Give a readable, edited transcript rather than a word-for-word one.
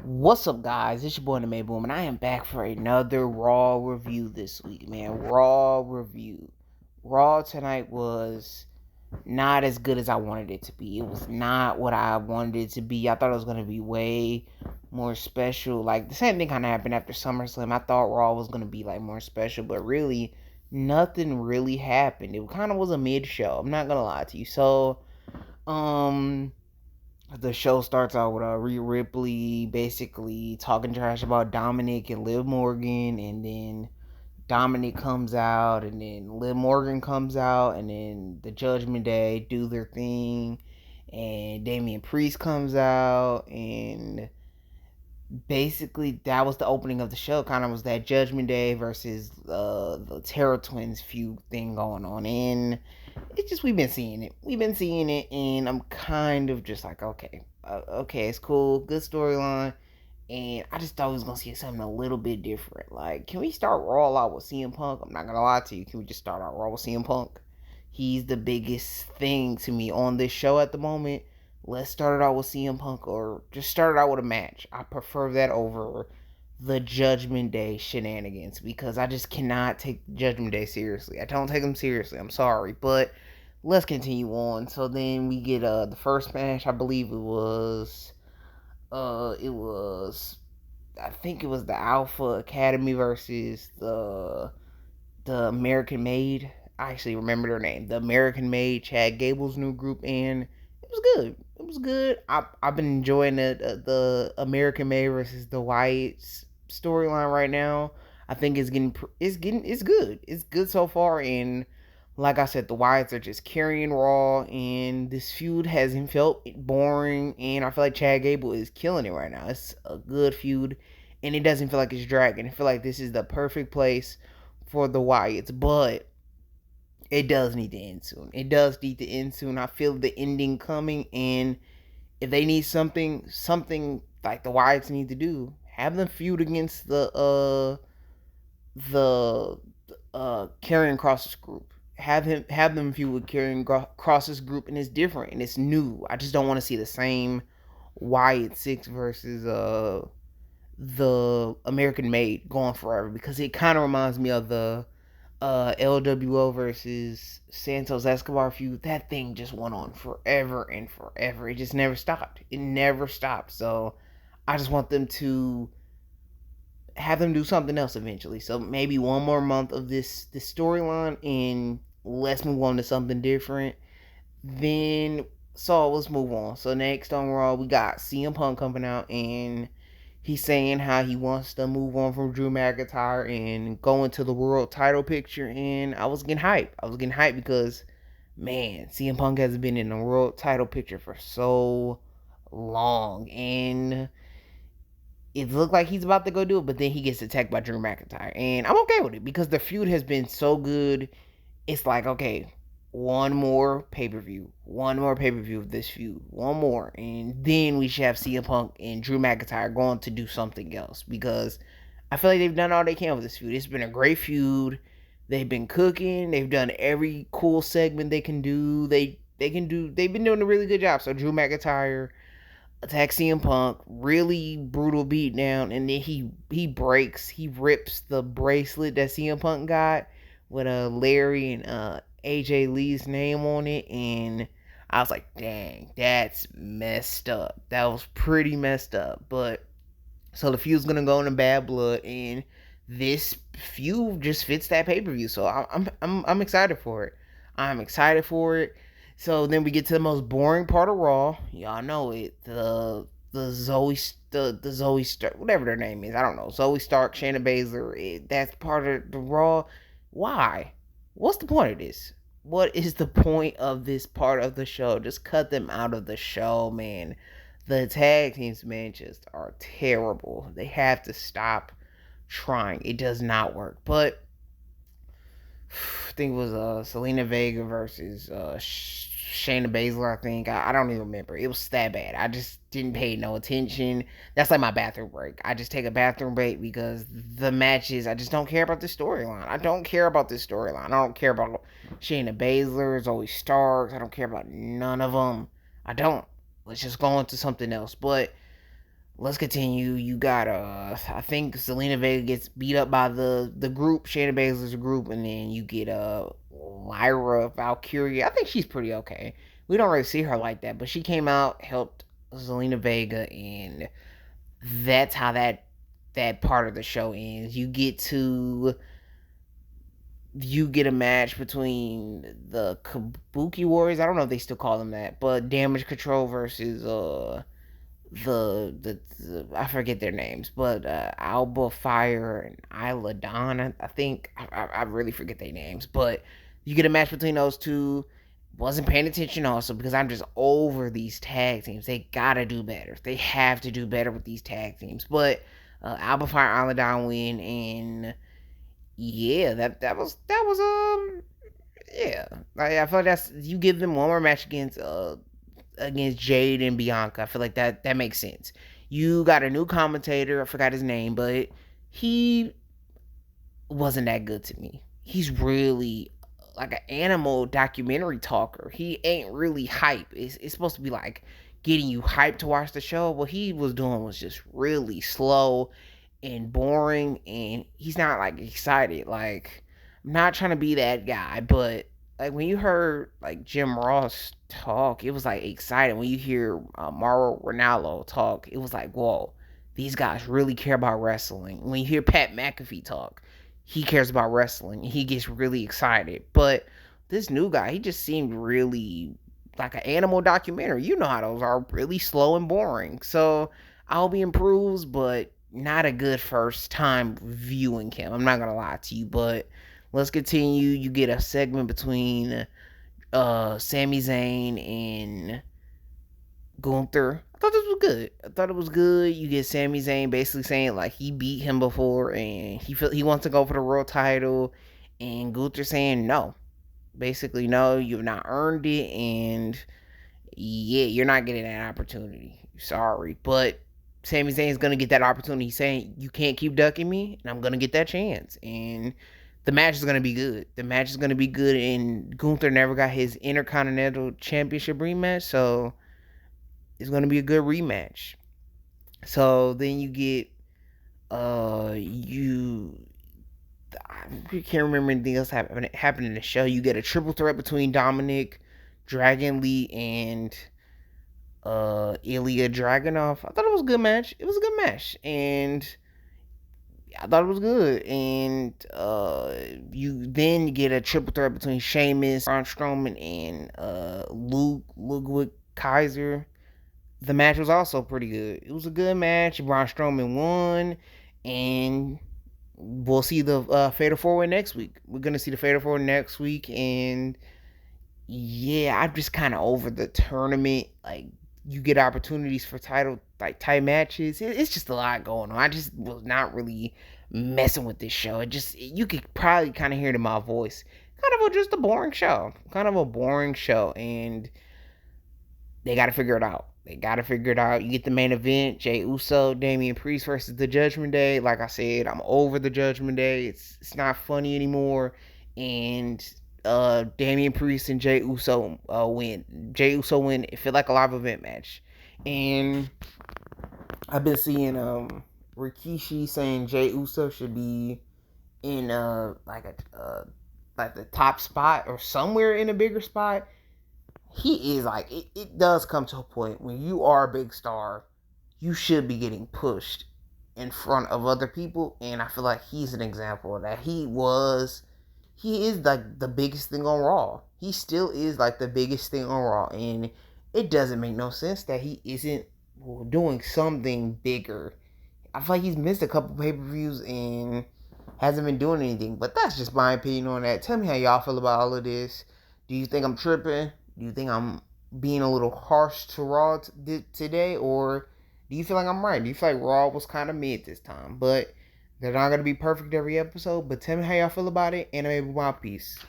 What's up, guys? It's your boy, the May Boom, and I am back for another Raw review this week, man. Raw review. Raw tonight was not as good as I wanted it to be. It was not what I wanted it to be. I thought it was going to be way more special. Like, the same thing kind of happened after SummerSlam. I thought Raw was going to be, like, more special, but really, nothing really happened. It kind of was a mid show. I'm not going to lie to you. So, the show starts out with Rhea Ripley basically talking trash about Dominic and Liv Morgan, and then Dominic comes out, and then Liv Morgan comes out, and then the Judgment Day do their thing, and Damian Priest comes out, and basically that was the opening of the show. Kind of was that Judgment Day versus the Terror Twins feud thing going on, and it's just we've been seeing it, and I'm kind of just like, okay, it's cool, good storyline, and I just thought we was gonna see something a little bit different. Like, can we start Raw out with CM Punk? I'm not gonna lie to you, can we just start out Raw with CM Punk? He's the biggest thing to me on this show at the moment. Let's start it out with CM Punk, or just start it out with a match. I prefer that over the Judgment Day shenanigans, because I just cannot take Judgment Day seriously. I don't take them seriously. I'm sorry, but let's continue on. So then we get the first match. I believe it was I think it was the Alpha Academy versus the American Made. I actually remember their name. The American Made, Chad Gable's new group, and it was good. It was good. I've been enjoying the American Made versus the Wyatts storyline right now. I think it's good. It's good so far, and like I said, the Wyatts are just carrying Raw, and this feud hasn't felt boring, and I feel like Chad Gable is killing it right now. It's a good feud, and it doesn't feel like it's dragging. I feel like this is the perfect place for the Wyatts, but it does need to end soon. It does need to end soon. I feel the ending coming, and if they need something like the Wyatts need to do, have them feud against the Karrion Kross's group. Have them feud with Karrion Kross's group, and it's different and it's new. I just don't want to see the same Wyatt Six versus the American Made going forever, because it kind of reminds me of the LWO versus Santos Escobar feud. That thing just went on forever and forever. It just never stopped. It never stopped. So I just want them to have them do something else eventually. So maybe one more month of this storyline, and let's move on to something different. Then let's move on. So next on Raw, we got CM Punk coming out, and he's saying how he wants to move on from Drew McIntyre and go into the world title picture. And I was getting hyped. I was getting hyped because, man, CM Punk hasn't been in the world title picture for so long, and it looked like he's about to go do it, but then he gets attacked by Drew McIntyre, and I'm okay with it because the feud has been so good. It's like, okay, one more pay per view of this feud, one more, and then we should have CM Punk and Drew McIntyre going to do something else, because I feel like they've done all they can with this feud. It's been a great feud. They've been cooking. They've done every cool segment they can do. They can do. They've been doing a really good job. So Drew McIntyre attacks CM Punk, really brutal beatdown, and then he rips the bracelet that CM Punk got with Larry and AJ Lee's name on it, and I was like, dang, that's messed up. That was pretty messed up. But so the feud's gonna go into Bad Blood, and this feud just fits that pay per view. So I'm excited for it. I'm excited for it. So then we get to the most boring part of Raw. Y'all know it. The Zoe Stark, whatever their name is, I don't know. Zoe Stark, Shayna Baszler. That's part of the Raw. Why? What's the point of this? What is the point of this part of the show? Just cut them out of the show, man. The tag teams, man, just are terrible. They have to stop trying. It does not work. But I think it was Selena Vega versus Shayna Baszler. I think I don't even remember. It was that bad. I just didn't pay no attention. That's like my bathroom break. I just take a bathroom break because the matches. I just don't care about the storyline. I don't care about this storyline. I don't care about Shayna Baszler, Zoe Starks. I don't care about none of them. I don't. Let's just go on to something else. But let's continue. You got I think Zelina Vega gets beat up by the group, Shayna Baszler's group, and then you get Lyra Valkyria. I think she's pretty okay. We don't really see her like that, but she came out, helped Zelina Vega, and that's how that part of the show ends. You get a match between the Kabuki Warriors. I don't know if they still call them that, but Damage Control versus the I forget their names, but Alba Fire and Isla Dawn. I think I really forget their names, but you get a match between those two. Wasn't paying attention also because I'm just over these tag teams. They gotta do better. They have to do better with these tag teams. But Alba Fire, Isla Dawn win, and yeah, that was yeah. I feel like that's you give them one more match against Jade and Bianca. I feel like that makes sense. You got a new commentator. I forgot his name, but he wasn't that good to me. He's really like an animal documentary talker. He ain't really hype. It's supposed to be like getting you hyped to watch the show. What he was doing was just really slow and boring, and he's not like excited. Like, I'm not trying to be that guy, but like when you heard like Jim Ross talk, it was like exciting. When you hear Mauro Ranallo talk, it was like, whoa, these guys really care about wrestling. When you hear Pat McAfee talk, he cares about wrestling and he gets really excited. But this new guy, he just seemed really like an animal documentary. You know how those are, really slow and boring. So I hope he improves, but not a good first time viewing him. I'm not gonna lie to you, but let's continue. You get a segment between Sami Zayn and Gunther. I thought this was good. I thought it was good. You get Sami Zayn basically saying like he beat him before and he wants to go for the world title, and Gunther saying no. Basically, no, you've not earned it, and yeah, you're not getting that opportunity. Sorry, but Sami Zayn's gonna get that opportunity. He's saying you can't keep ducking me, and I'm gonna get that chance. And the match is gonna be good. The match is gonna be good, and Gunther never got his Intercontinental Championship rematch, so it's gonna be a good rematch. So then you get you I can't remember anything else happened in the show. You get a triple threat between Dominic, Dragon Lee, and Ilya Dragunov. I thought it was a good match. It was a good match, and I thought it was good. And you then get a triple threat between Sheamus, Braun Strowman, and Ludwig Kaiser. The match was also pretty good. It was a good match. Braun Strowman won, and we'll see the Fatal 4-Way next week. We're gonna see the Fatal 4 next week, and yeah, I'm just kind of over the tournament. Like, you get opportunities for tight matches. It's just a lot going on. I just was not really messing with this show. You could probably kind of hear it in my voice. Just a boring show. Kind of a boring show, and they got to figure it out. They got to figure it out. You get the main event, Jey Uso, Damian Priest versus the Judgment Day. Like I said, I'm over the Judgment Day. It's not funny anymore. And Damian Priest and Jey Uso win. Jey Uso win. It felt like a live event match. And I've been seeing Rikishi saying Jey Uso should be in like the top spot or somewhere in a bigger spot. He is like it does come to a point when you are a big star, you should be getting pushed in front of other people, and I feel like he's an example of that. He is like the biggest thing on Raw. He still is like the biggest thing on Raw, and it doesn't make no sense that he isn't doing something bigger. I feel like he's missed a couple pay-per-views and hasn't been doing anything, but that's just my opinion on that. Tell me how y'all feel about all of this. Do you think I'm tripping? Do you think I'm being a little harsh to Raw today, or do you feel like I'm right? Do you feel like Raw was kind of mid this time? But they're not gonna be perfect every episode. But tell me how y'all feel about it, and maybe my peace.